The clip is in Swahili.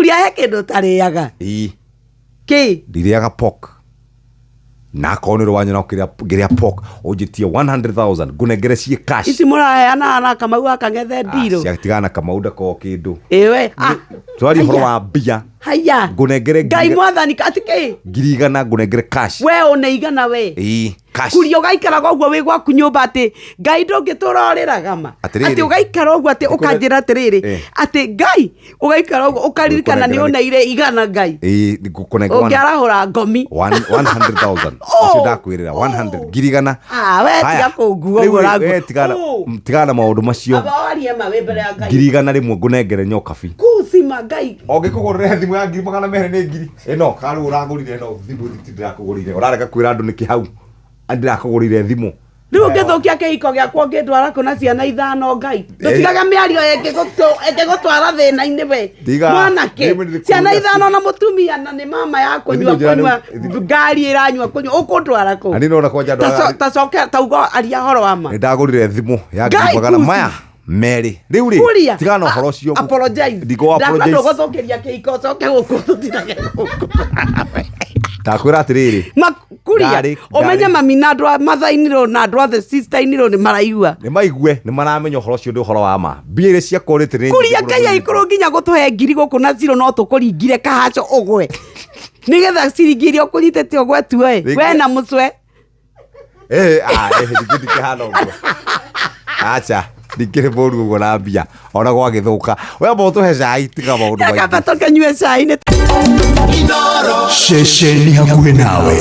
Kuria he kindu tariaga. Ki? Ndiriaga pork. Na konero wanyona ukiria pork ujitie 100,000 gunengere cie cash. Isi muraheana na Kamau akangethe ndiro. Ciatigana Kamau ndako kindu. Ewe. Twari horo wa mbia. Haya. Gunengere Ngai mwathani atiki. Ngirigana gunengere cash. We uneigana we. Cash. Kuria ugaikara uguo wi gwaku nyumba ati Ngai ndungitura uriragama. Ati ugaikara uguo ati ukanjira atiriri. Ati Ngai ugaikara uguo ukaririkana ni uneire igana Ngai. Ngukunengera. Ungiarahura ngomi. 100,000. Ucio ndakwirira 100 ngirigana. We tiga kunguo uguo ragu. We tigana maundu macio. Abawaria mawe mbere ya Ngai. Ngirigana rimwe ngunengere nyokabi. Kusima Ngai. Ongikugurira thimu ya 200 ni ngiri. Ino karu uragurire no thimu ndakugurire. Urareka kwira andu niki hau. Andirakugurire thimu. Riu ngithukia kihiko giakwa ngitwara kuna ciana 5 Ngai. Tutigaga miario engigutwara thina-ini we. Mwanake ciana 5 na mutumia na ni mama ya kunywa ngari iranywa kunywa ukutwara ku. Ani no nakwaja ndwara. Tacoke taugo aria horo wa ma. Ndagurire thimu ya 200 maya. Meri. Riu ri. Tigana horo cio. Apologize. Ndigo apologize. Ndakano guthukiria kihiko coke guku tutirage guku. Takwira atiriri. Kuria omenya mami na andũ mathainiro na andũ othe sister-iniro ni maraigua ni maigue ni maramenya horo cio ndi horo wa ma mbia iria ciakorete ni kuria Ngai ikuru nginya gutuhe ngiri guku na zero no tukuringire kahaco ugwe nigetha ciringire ukunyitete ugwe tu we na mucwe ndikiti kihana uguo acha ndikire boru uguo na mbia ona gwagithuka we amba utuhe cai tiga maundu maingĩ akabatoke nyue cai ni Sheshe ni hakuhe nawe.